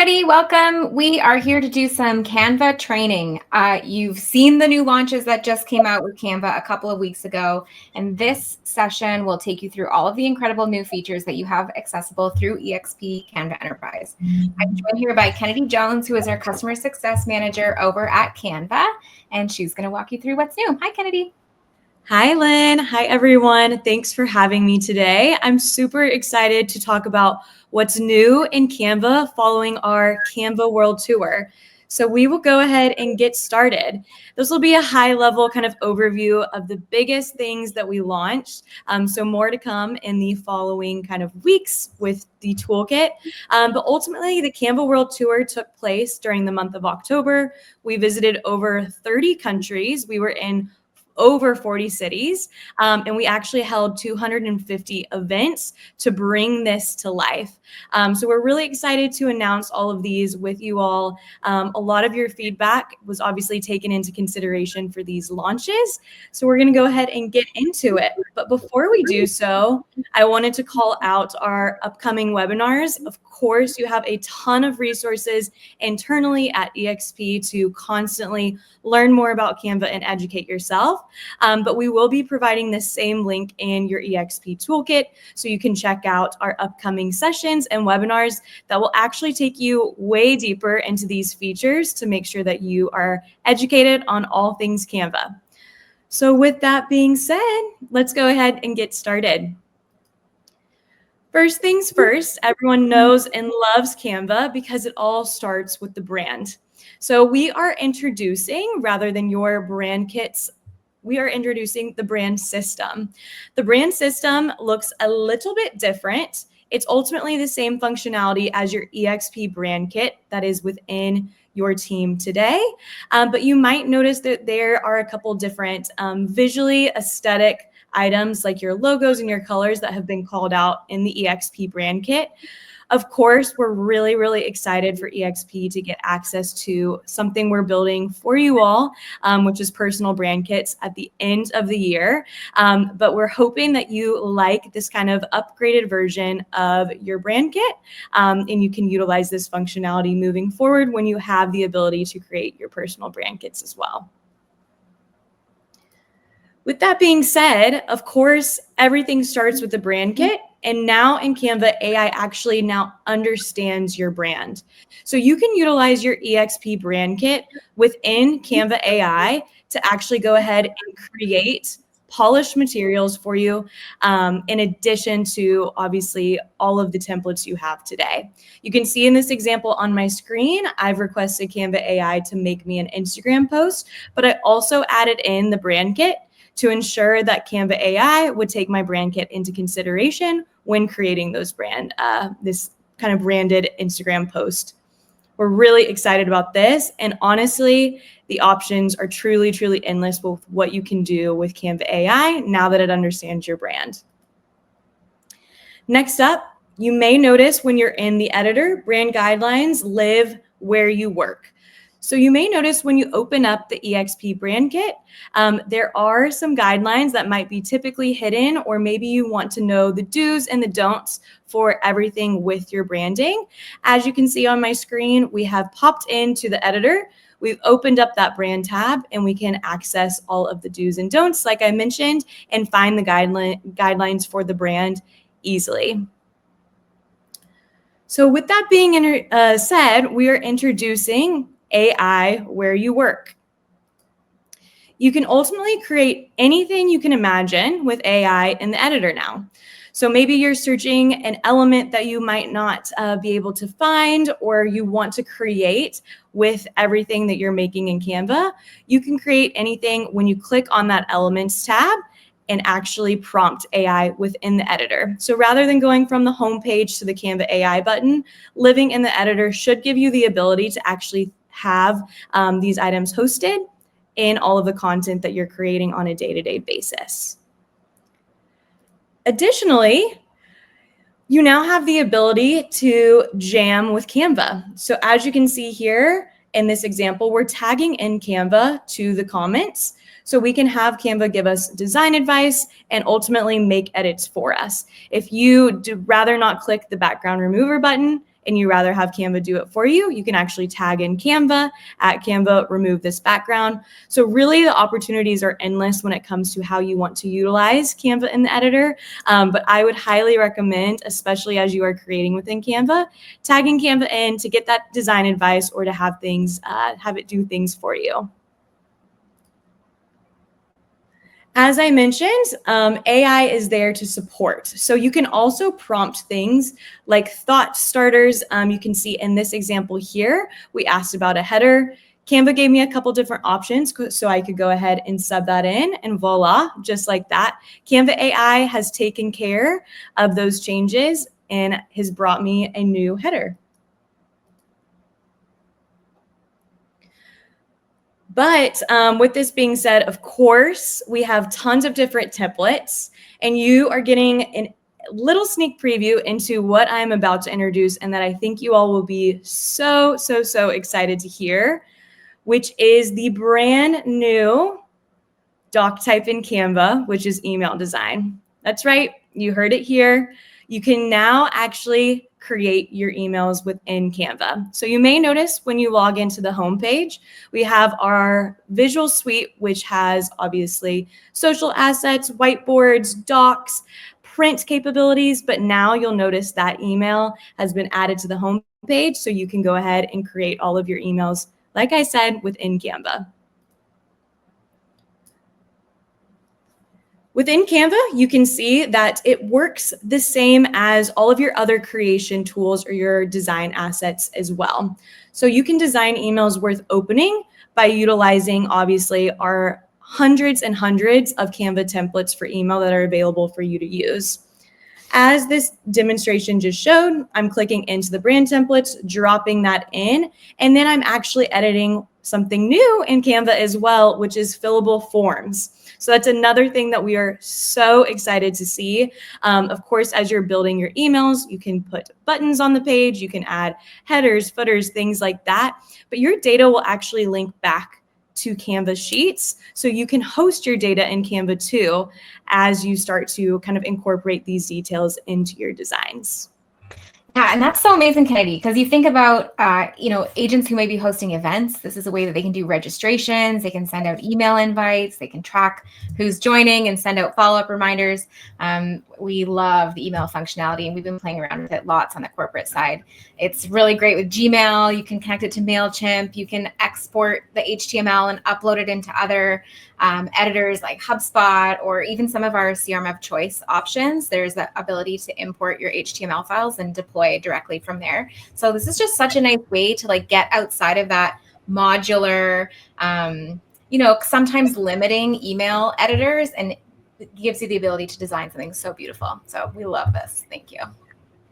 everybody, welcome. We are here to do some Canva training. You've seen the new launches that just came out with Canva a couple of weeks ago, and this session will take you through all of the incredible new features that you have accessible through EXP Canva Enterprise. I'm joined here by Kennedy Jones, who is our Customer Success Manager over at Canva, and she's going to walk you through what's new. Hi, Kennedy. Hi, Lynn. Hi, everyone. Thanks for having me today. I'm super excited to talk about what's new in Canva following our Canva World Tour. So we will go ahead and get started. This will be a high-level kind of overview of the biggest things that we launched. So more to come in the following kind of weeks with the toolkit. But ultimately, the Canva World Tour took place during the month of October. We visited over 30 countries. We were in over 40 cities, and we actually held 250 events to bring this to life. So we're really excited to announce all of these with you all. A lot of your feedback was obviously taken into consideration for these launches. So we're going to go ahead and get into it. But before we do so, I wanted to call out our upcoming webinars. Of course, you have a ton of resources internally at EXP to constantly learn more about Canva and educate yourself. But we will be providing the same link in your EXP toolkit so you can check out our upcoming sessions and webinars that will actually take you way deeper into these features to make sure that you are educated on all things Canva. So with that being said, let's go ahead and get started. First things first, everyone knows and loves Canva because it all starts with the brand. So we are introducing, rather than your brand kits, we are introducing the brand system. The brand system looks a little bit different. It's ultimately the same functionality as your EXP brand kit that is within your team today. But you might notice that there are a couple different visually aesthetic items like your logos and your colors that have been called out in the EXP brand kit. Of course, we're really, really excited for EXP to get access to something we're building for you all, which is personal brand kits at the end of the year. But we're hoping that you like this kind of upgraded version of your brand kit, and you can utilize this functionality moving forward when you have the ability to create your personal brand kits as well. With that being said, of course, everything starts with the brand kit. And now in Canva, AI actually now understands your brand. So you can utilize your EXP brand kit within Canva AI to actually go ahead and create polished materials for you, in addition to obviously all of the templates you have today. You can see in this example on my screen, I've requested Canva AI to make me an Instagram post, but I also added in the brand kit to ensure that Canva AI would take my brand kit into consideration when creating those this kind of branded Instagram post. We're really excited about this. And honestly, the options are truly, truly endless with what you can do with Canva AI now that it understands your brand. Next up, you may notice when you're in the editor, brand guidelines live where you work. So you may notice when you open up the EXP brand kit, there are some guidelines that might be typically hidden, or maybe you want to know the do's and the don'ts for everything with your branding. As you can see on my screen, we have popped into the editor. We've opened up that brand tab and we can access all of the do's and don'ts, like I mentioned, and find the guidelines for the brand easily. So with that being said, we are introducing AI where you work. You can ultimately create anything you can imagine with AI in the editor now. So maybe you're searching an element that you might not be able to find, or you want to create with everything that you're making in Canva. You can create anything when you click on that Elements tab and actually prompt AI within the editor. So rather than going from the home page to the Canva AI button, living in the editor should give you the ability to actually have these items hosted in all of the content that you're creating on a day-to-day basis. Additionally, you now have the ability to jam with Canva. So as you can see here in this example, we're tagging in Canva to the comments. So we can have Canva give us design advice and ultimately make edits for us. If you do rather not click the background remover button, and you rather have Canva do it for you, you can actually tag in Canva, at Canva, remove this background. So really the opportunities are endless when it comes to how you want to utilize Canva in the editor. But I would highly recommend, especially as you are creating within Canva, tagging Canva in to get that design advice or to have it do things for you. As I mentioned, AI is there to support. So you can also prompt things like thought starters. You can see in this example here, we asked about a header. Canva gave me a couple different options, so I could go ahead and sub that in, and voila, just like that. Canva AI has taken care of those changes and has brought me a new header. But with this being said, of course, we have tons of different templates, and you are getting a little sneak preview into what I'm about to introduce and that I think you all will be so excited to hear, which is the brand new doc type in Canva, which is email design. That's right, you heard it here. You can now actually create your emails within Canva. So you may notice when you log into the homepage, we have our visual suite, which has obviously social assets, whiteboards, docs, print capabilities, but now you'll notice that email has been added to the homepage, so you can go ahead and create all of your emails, like I said, within Canva. Within Canva, you can see that it works the same as all of your other creation tools or your design assets as well. So you can design emails worth opening by utilizing, obviously, our hundreds and hundreds of Canva templates for email that are available for you to use. As this demonstration just showed, I'm clicking into the brand templates, dropping that in, and then I'm actually editing something new in Canva as well, which is fillable forms. So that's another thing that we are so excited to see. Of course, as you're building your emails, you can put buttons on the page, you can add headers, footers, things like that, but your data will actually link back to Canva Sheets. So you can host your data in Canva too, as you start to kind of incorporate these details into your designs. Yeah, and that's so amazing, Kennedy, because you think about, agents who may be hosting events. This is a way that they can do registrations. They can send out email invites. They can track who's joining and send out follow-up reminders. We love the email functionality, and we've been playing around with it lots on the corporate side. It's really great with Gmail. You can connect it to MailChimp. You can export the HTML and upload it into other editors like HubSpot, or even some of our CRM of choice options. There's the ability to import your HTML files and deploy directly from there. So this is just such a nice way to get outside of that modular, sometimes limiting email editors, and it gives you the ability to design something so beautiful. So we love this. Thank you.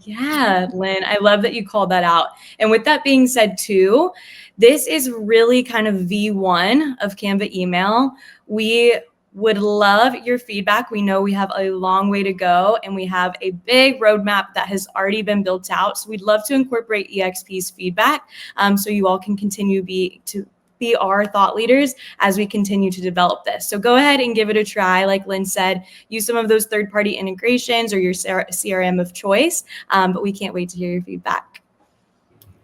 Yeah, Lynn, I love that you called that out. And with that being said too, this is really kind of V1 of Canva email. We would love your feedback. We know we have a long way to go, and we have a big roadmap that has already been built out. So we'd love to incorporate EXP's feedback, so you all can continue to be our thought leaders as we continue to develop this. So go ahead and give it a try. Like Lynn said, use some of those third-party integrations or your CRM of choice, but we can't wait to hear your feedback.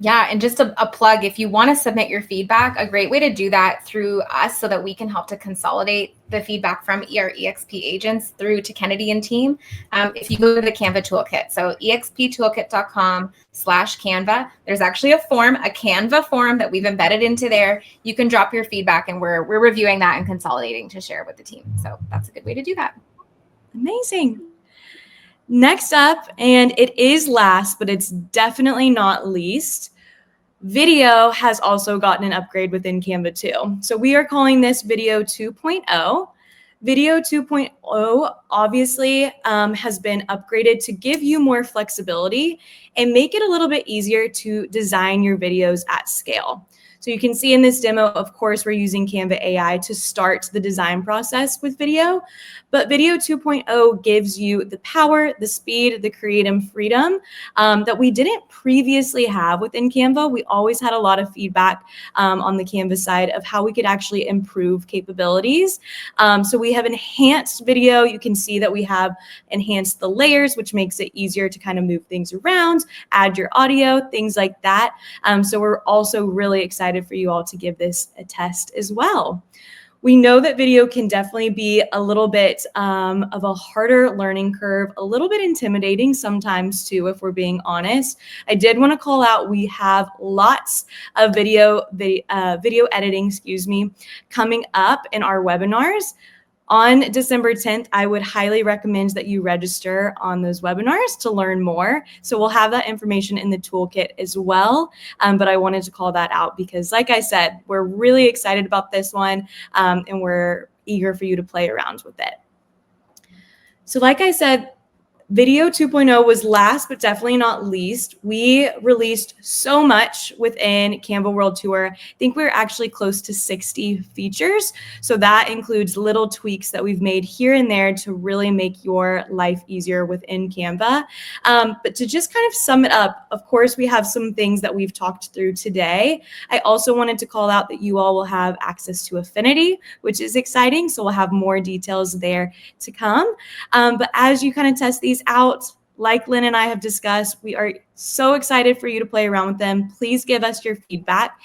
Yeah, and just a plug, if you want to submit your feedback, a great way to do that through us so that we can help to consolidate the feedback from our EXP agents through to Kennedy and team. If you go to the Canva toolkit, so exptoolkit.com/Canva, there's actually a Canva form that we've embedded into there. You can drop your feedback, and we're reviewing that and consolidating to share with the team. So that's a good way to do that. Amazing. Next up, and it is last, but it's definitely not least, video has also gotten an upgrade within Canva too. So we are calling this Video 2.0. Video 2.0 obviously has been upgraded to give you more flexibility and make it a little bit easier to design your videos at scale. So you can see in this demo, of course, we're using Canva AI to start the design process with video, but Video 2.0 gives you the power, the speed, the creative freedom that we didn't previously have within Canva. We always had a lot of feedback on the Canva side of how we could actually improve capabilities. So we have enhanced video. You can see that we have enhanced the layers, which makes it easier to kind of move things around, add your audio, things like that. So we're also really excited for you all to give this a test as well. We know that video can definitely be a little bit of a harder learning curve, a little bit intimidating sometimes too, if we're being honest. I did want to call out, we have lots of video editing, coming up in our webinars. On December 10th, I would highly recommend that you register on those webinars to learn more. So we'll have that information in the toolkit as well. But I wanted to call that out because, like I said, we're really excited about this one and we're eager for you to play around with it. So like I said, Video 2.0 was last, but definitely not least. We released so much within Canva World Tour. I think we're actually close to 60 features. So that includes little tweaks that we've made here and there to really make your life easier within Canva. But to just kind of sum it up, of course, we have some things that we've talked through today. I also wanted to call out that you all will have access to Affinity, which is exciting. So we'll have more details there to come. But as you kind of test these out, like Lynn and I have discussed, we are so excited for you to play around with them. Please give us your feedback.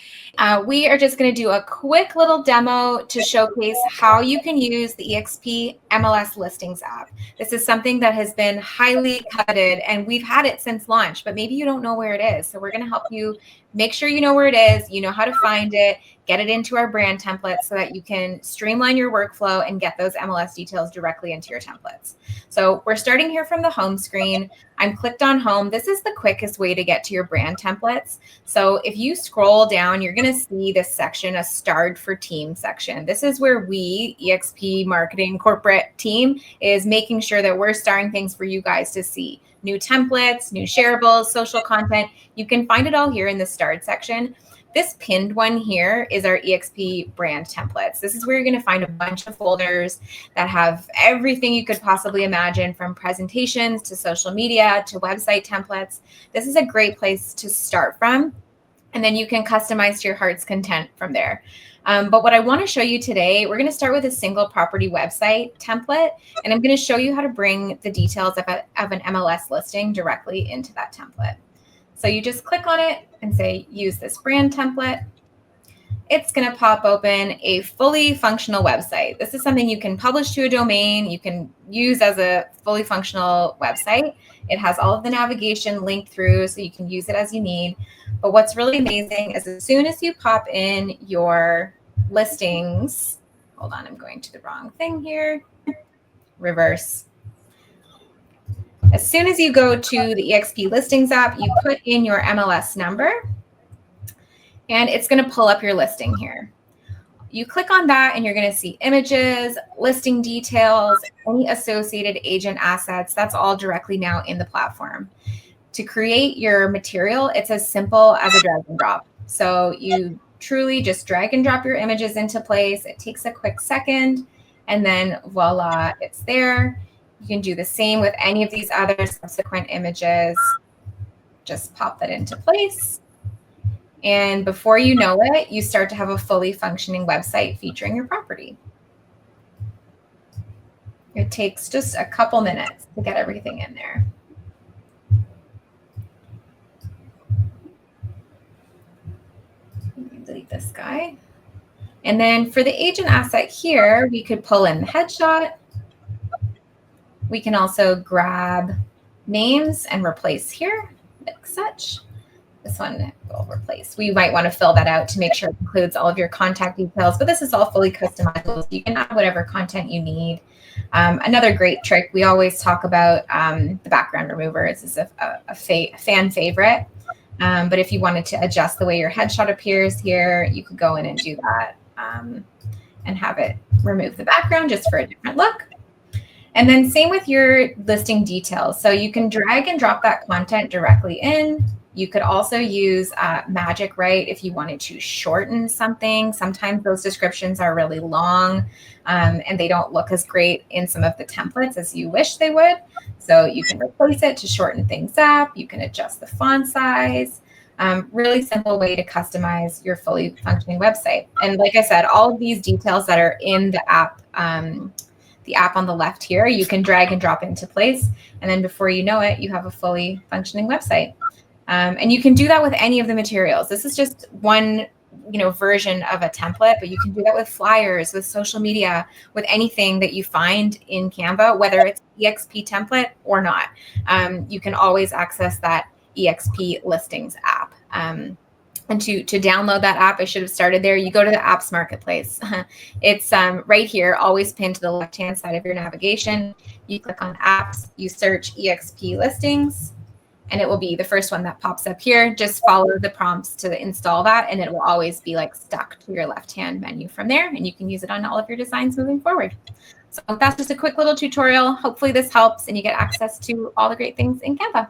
We are just going to do a quick little demo to showcase how you can use the EXP MLS Listings app. This is something that has been highly coveted, and we've had it since launch, but maybe you don't know where it is. So we're going to help you make sure you know where it is, you know how to find it, get it into our brand templates so that you can streamline your workflow and get those MLS details directly into your templates. So we're starting here from the home screen. I'm clicked on home. This is the quickest way to get to your brand templates. So if you scroll down, you're going to see this section, a starred for team section. This is where we, EXP Marketing Corporate Team, is making sure that we're starring things for you guys to see. New templates, new shareables, social content. You can find it all here in the starred section. This pinned one here is our EXP brand templates. This is where you're going to find a bunch of folders that have everything you could possibly imagine, from presentations to social media to website templates. This is a great place to start from, and then you can customize to your heart's content from there. But what I want to show you today, we're going to start with a single property website template, and I'm going to show you how to bring the details of an MLS listing directly into that template. So you just click on it and say, use this brand template. It's going to pop open a fully functional website. This is something you can publish to a domain. You can use as a fully functional website. It has all of the navigation linked through, so you can use it as you need. But what's really amazing is as soon as you pop in your listings, hold on, I'm going to the wrong thing here. Reverse. As soon as you go to the EXP Listings app, you put in your MLS number, and it's going to pull up your listing here. You click on that, and you're going to see images, listing details, any associated agent assets. That's all directly now in the platform. To create your material, it's as simple as a drag and drop. So you truly just drag and drop your images into place. It takes a quick second, and then voila, it's there. You can do the same with any of these other subsequent images. Just pop that into place. And before you know it, you start to have a fully functioning website featuring your property. It takes just a couple minutes to get everything in there. Delete this guy. And then for the agent asset here, we could pull in the headshot. We can also grab names and replace here, like such. This one will replace. We might want to fill that out to make sure it includes all of your contact details, but this is all fully customizable. So you can add whatever content you need. Another great trick, we always talk about the background remover. This is a fan favorite. But if you wanted to adjust the way your headshot appears here, you could go in and do that and have it remove the background just for a different look. And then same with your listing details. So you can drag and drop that content directly in. You could also use Magic Write if you wanted to shorten something. Sometimes those descriptions are really long and they don't look as great in some of the templates as you wish they would. So you can replace it to shorten things up. You can adjust the font size. Really simple way to customize your fully functioning website. And like I said, all of these details that are in the app on the left here, you can drag and drop into place. And then before you know it, you have a fully functioning website. And you can do that with any of the materials. This is just one version of a template, but you can do that with flyers, with social media, with anything that you find in Canva, whether it's EXP template or not. You can always access that EXP Listings app. And to download that app, I should have started there. You go to the apps marketplace. It's right here, always pinned to the left-hand side of your navigation. You click on apps, you search EXP Listings, and it will be the first one that pops up here. Just follow the prompts to install that, and it will always be like stuck to your left-hand menu from there, and you can use it on all of your designs moving forward. So that's just a quick little tutorial. Hopefully this helps and you get access to all the great things in Canva.